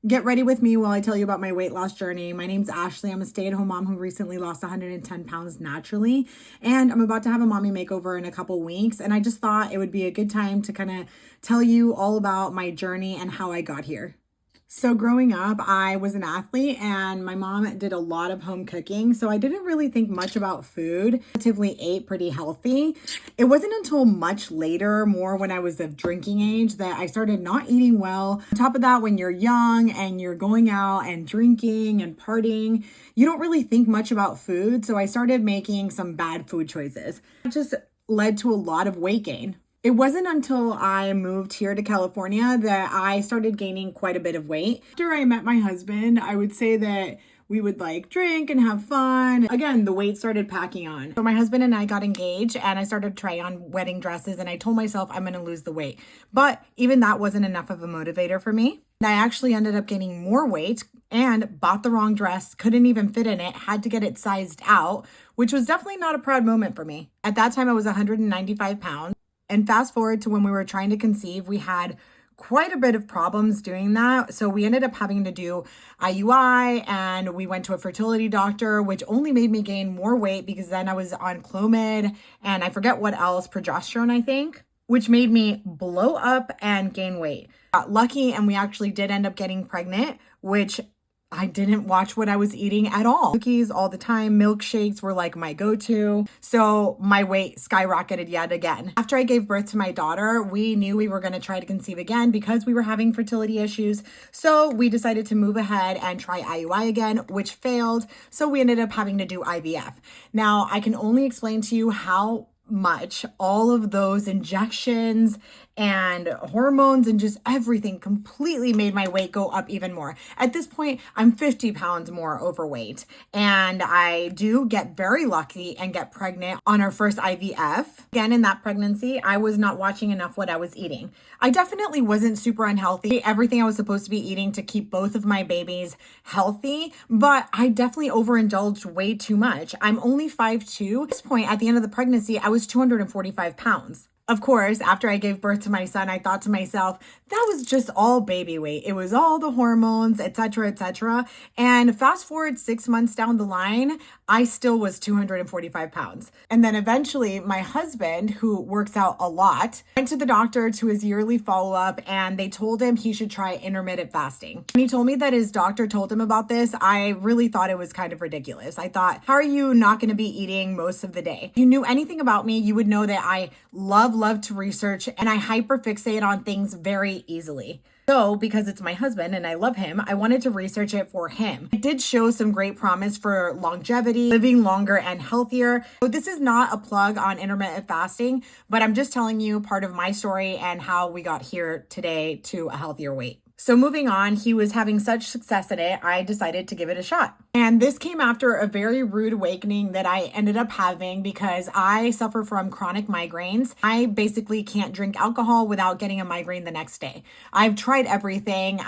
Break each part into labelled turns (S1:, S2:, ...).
S1: Get ready with me while I tell you about my weight loss journey. My name's Ashley. I'm a stay-at-home mom who recently lost 110 pounds naturally, and I'm about to have a mommy makeover in a couple weeks, and I just thought it would be a good time to kind of tell you all about my journey and how I got here. So growing up, I was an athlete and my mom did a lot of home cooking. So I didn't really think much about food. Relatively ate pretty healthy. It wasn't until much later, more when I was of drinking age, that I started not eating well. On top of that, when you're young and you're going out and drinking and partying, you don't really think much about food. So I started making some bad food choices. It just led to a lot of weight gain. It wasn't until I moved here to California that I started gaining quite a bit of weight. After I met my husband, I would say that we would drink and have fun. Again, the weight started packing on. So my husband and I got engaged and I started trying on wedding dresses and I told myself I'm going to lose the weight. But even that wasn't enough of a motivator for me. I actually ended up gaining more weight and bought the wrong dress, couldn't even fit in it, had to get it sized out, which was definitely not a proud moment for me. At that time, I was 195 pounds. And fast forward to when we were trying to conceive, we had quite a bit of problems doing that. So we ended up having to do IUI and we went to a fertility doctor, which only made me gain more weight because then I was on Clomid and I forget what else, progesterone, I think, which made me blow up and gain weight. Got lucky and we actually did end up getting pregnant, which I didn't watch what I was eating at all. Cookies all the time, milkshakes were like my go-to. So my weight skyrocketed yet again. After I gave birth to my daughter, we knew we were going to try to conceive again because we were having fertility issues. So we decided to move ahead and try IUI again, which failed. So we ended up having to do IVF. Now I can only explain to you how much all of those injections and hormones and just everything completely made my weight go up even more. At this point, I'm 50 pounds more overweight and I do get very lucky and get pregnant on our first IVF. Again, in that pregnancy, I was not watching enough what I was eating. I definitely wasn't super unhealthy. Everything I was supposed to be eating to keep both of my babies healthy, but I definitely overindulged way too much. I'm only 5'2". At this point, at the end of the pregnancy, I was 245 pounds. Of course, after I gave birth to my son, I thought to myself, that was just all baby weight. It was all the hormones, etc., etc. And fast forward 6 months down the line, I still was 245 pounds. And then eventually my husband, who works out a lot, went to the doctor to his yearly follow-up and they told him he should try intermittent fasting. When he told me that his doctor told him about this, I really thought it was kind of ridiculous. I thought, how are you not going to be eating most of the day? If you knew anything about me, you would know that I love to research and I hyperfixate on things very easily. So because it's my husband and I love him, I wanted to research it for him. It did show some great promise for longevity, living longer and healthier. So this is not a plug on intermittent fasting, but I'm just telling you part of my story and how we got here today to a healthier weight. So moving on, he was having such success at it, I decided to give it a shot. And this came after a very rude awakening that I ended up having because I suffer from chronic migraines. I basically can't drink alcohol without getting a migraine the next day. I've tried everything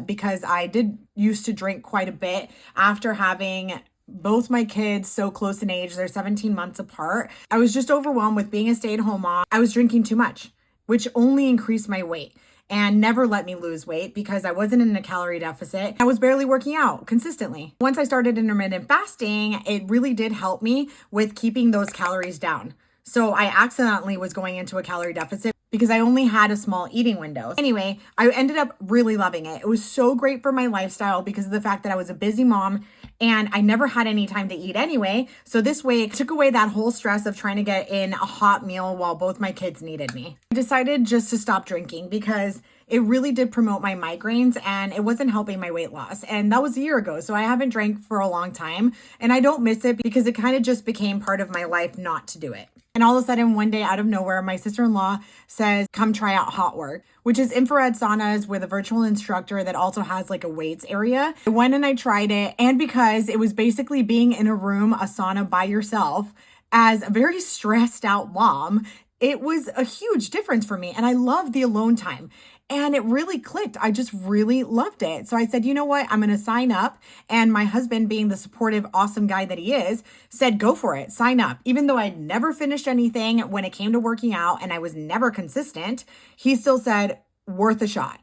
S1: because I did used to drink quite a bit after having both my kids so close in age. They're 17 months apart. I was just overwhelmed with being a stay-at-home mom. I was drinking too much, which only increased my weight and never let me lose weight because I wasn't in a calorie deficit. I was barely working out consistently. Once I started intermittent fasting, it really did help me with keeping those calories down. So I accidentally was going into a calorie deficit because I only had a small eating window. Anyway, I ended up really loving it. It was so great for my lifestyle because of the fact that I was a busy mom and I never had any time to eat anyway. So this way it took away that whole stress of trying to get in a hot meal while both my kids needed me. I decided just to stop drinking because it really did promote my migraines and it wasn't helping my weight loss. And that was a year ago. So I haven't drank for a long time and I don't miss it because it kind of just became part of my life not to do it. And all of a sudden, one day out of nowhere, my sister-in-law says, come try out hot work, which is infrared saunas with a virtual instructor that also has a weights area. I went and I tried it. And because it was basically being in a room, a sauna by yourself, as a very stressed out mom, it was a huge difference for me. And I love the alone time. And it really clicked. I just really loved it. So I said, you know what? I'm going to sign up. And my husband, being the supportive, awesome guy that he is, said, go for it. Sign up. Even though I'd never finished anything when it came to working out and I was never consistent, he still said, worth a shot.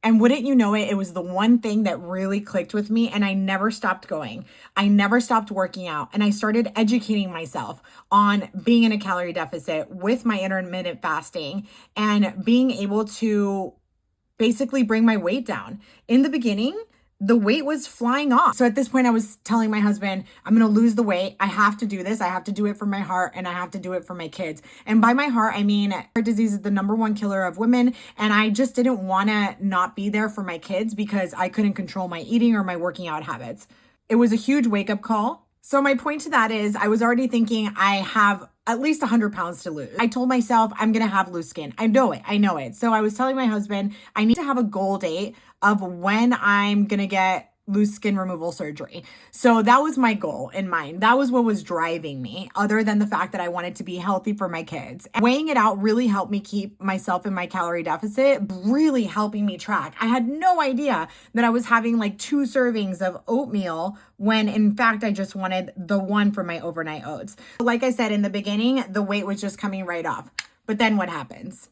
S1: And wouldn't you know it, it was the one thing that really clicked with me, and I never stopped going. I never stopped working out, and I started educating myself on being in a calorie deficit with my intermittent fasting and being able to basically bring my weight down. In the beginning, the weight was flying off. So at this point, I was telling my husband, I'm going to lose the weight. I have to do this. I have to do it for my heart, and I have to do it for my kids. And by my heart, I mean, heart disease is the number one killer of women. And I just didn't want to not be there for my kids because I couldn't control my eating or my working out habits. It was a huge wake up call. So my point to that is I was already thinking I have at least 100 pounds to lose. I told myself I'm going to have loose skin. I know it. I know it. So I was telling my husband I need to have a goal date of when I'm going to get loose skin removal surgery. So that was my goal in mind. That was what was driving me, other than the fact that I wanted to be healthy for my kids. And weighing it out really helped me keep myself in my calorie deficit, really helping me track. I had no idea that I was having like 2 servings of oatmeal when in fact I just wanted the one for my overnight oats. Like I said in the beginning, the weight was just coming right off. But then what happens?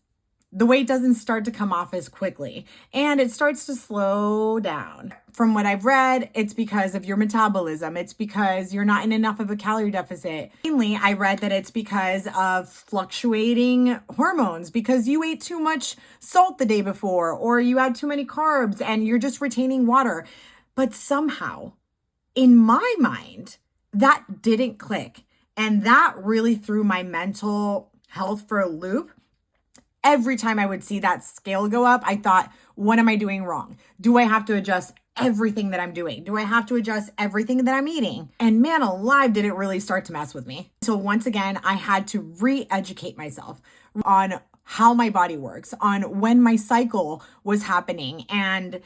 S1: The weight doesn't start to come off as quickly, and it starts to slow down. From what I've read, it's because of your metabolism. It's because you're not in enough of a calorie deficit. Mainly, I read that it's because of fluctuating hormones, because you ate too much salt the day before, or you had too many carbs and you're just retaining water. But somehow, in my mind, that didn't click. And that really threw my mental health for a loop. Every time I would see that scale go up, I thought, what am I doing wrong? Do I have to adjust everything that I'm doing? Do I have to adjust everything that I'm eating? And man alive, did it really start to mess with me. So once again, I had to re-educate myself on how my body works, on when my cycle was happening, and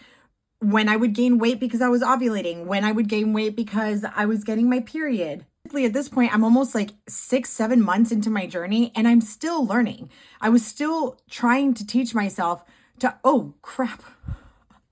S1: when I would gain weight because I was ovulating, when I would gain weight because I was getting my period. At this point, I'm almost like 6-7 months into my journey, and I'm still learning. I was still trying to teach myself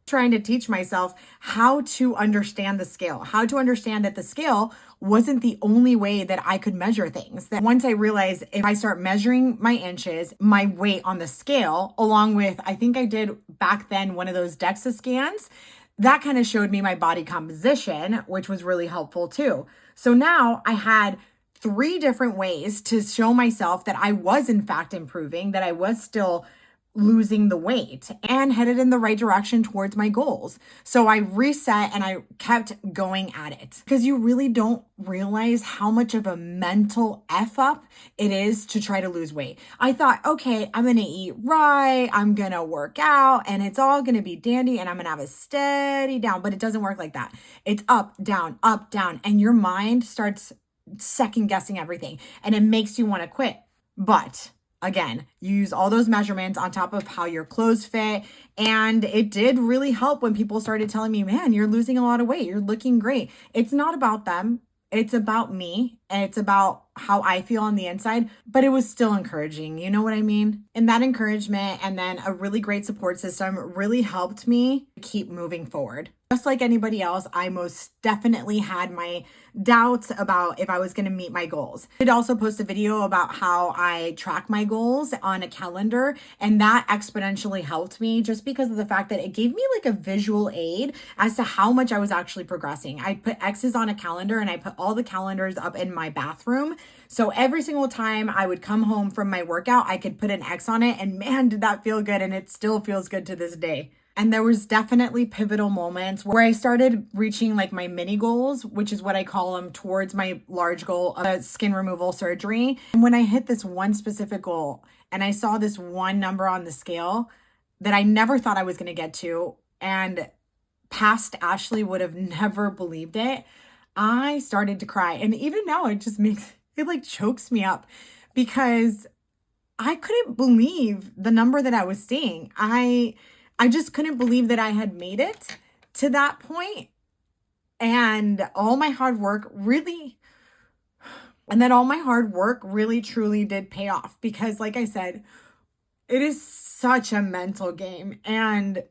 S1: trying to teach myself how to understand the scale, how to understand that the scale wasn't the only way that I could measure things. That once I realized if I start measuring my inches, my weight on the scale, along with, I think I did back then one of those DEXA scans, that kind of showed me my body composition, which was really helpful too. So now I had 3 different ways to show myself that I was in fact improving, that I was still losing the weight and headed in the right direction towards my goals. So I reset and I kept going at it, because you really don't realize how much of a mental F up it is to try to lose weight. I thought, okay, I'm going to eat right, I'm going to work out, and it's all going to be dandy, and I'm going to have a steady down, but it doesn't work like that. It's up, down, and your mind starts second guessing everything, and it makes you want to quit. But again, you use all those measurements on top of how your clothes fit. And it did really help when people started telling me, man, you're losing a lot of weight. You're looking great. It's not about them. It's about me, and it's about how I feel on the inside, but it was still encouraging. You know what I mean? And that encouragement and then a really great support system really helped me keep moving forward. Just like anybody else, I most definitely had my doubts about if I was going to meet my goals. I did also post a video about how I track my goals on a calendar, and that exponentially helped me just because of the fact that it gave me like a visual aid as to how much I was actually progressing. I put X's on a calendar, and I put all the calendars up in my bathroom. So every single time I would come home from my workout, I could put an X on it, and man, did that feel good. And it still feels good to this day. And there was definitely pivotal moments where I started reaching like my mini goals, which is what I call them, towards my large goal of skin removal surgery. And when I hit this one specific goal and I saw this one number on the scale that I never thought I was going to get to, and past Ashley would have never believed it, I started to cry. And even now it like chokes me up, because I couldn't believe the number that I was seeing. I just couldn't believe that I had made it to that point. And all my hard work really truly did pay off, because like I said, it is such a mental game. And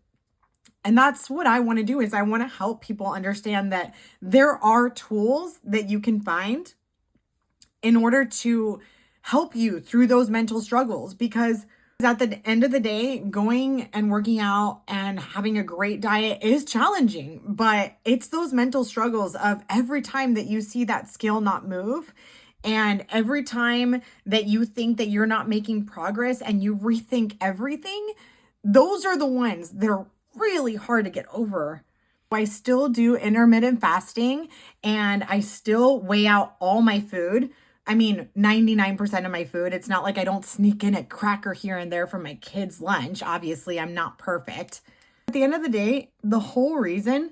S1: that's what I want to do, is I want to help people understand that there are tools that you can find in order to help you through those mental struggles, because At the end of the day, going and working out and having a great diet is challenging, but it's those mental struggles of every time that you see that scale not move, and every time that you think that you're not making progress and you rethink everything, those are the ones that are really hard to get over. I still do intermittent fasting and I still weigh out all my food. I mean, 99% of my food. It's not like I don't sneak in a cracker here and there for my kids' lunch. Obviously, I'm not perfect. At the end of the day, the whole reason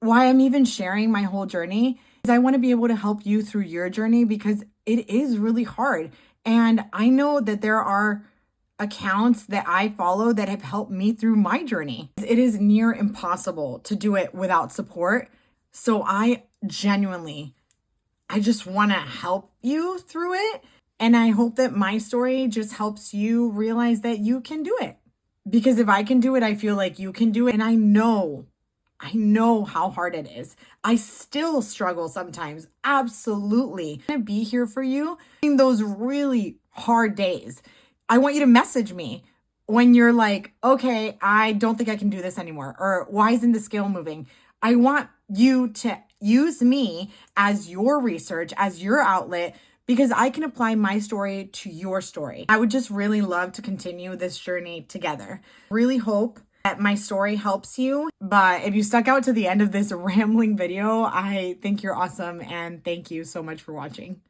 S1: why I'm even sharing my whole journey is I want to be able to help you through your journey, because it is really hard. And I know that there are accounts that I follow that have helped me through my journey. It is near impossible to do it without support. So I just want to help you through it. And I hope that my story just helps you realize that you can do it. Because if I can do it, I feel like you can do it. And I know how hard it is. I still struggle sometimes. Absolutely. I'm gonna be here for you in those really hard days. I want you to message me when you're like, okay, I don't think I can do this anymore. Or why isn't the scale moving? I want you to use me as your research, as your outlet, because I can apply my story to your story. I would just really love to continue this journey together. Really hope that my story helps you. But if you stuck out to the end of this rambling video, I think you're awesome. And thank you so much for watching.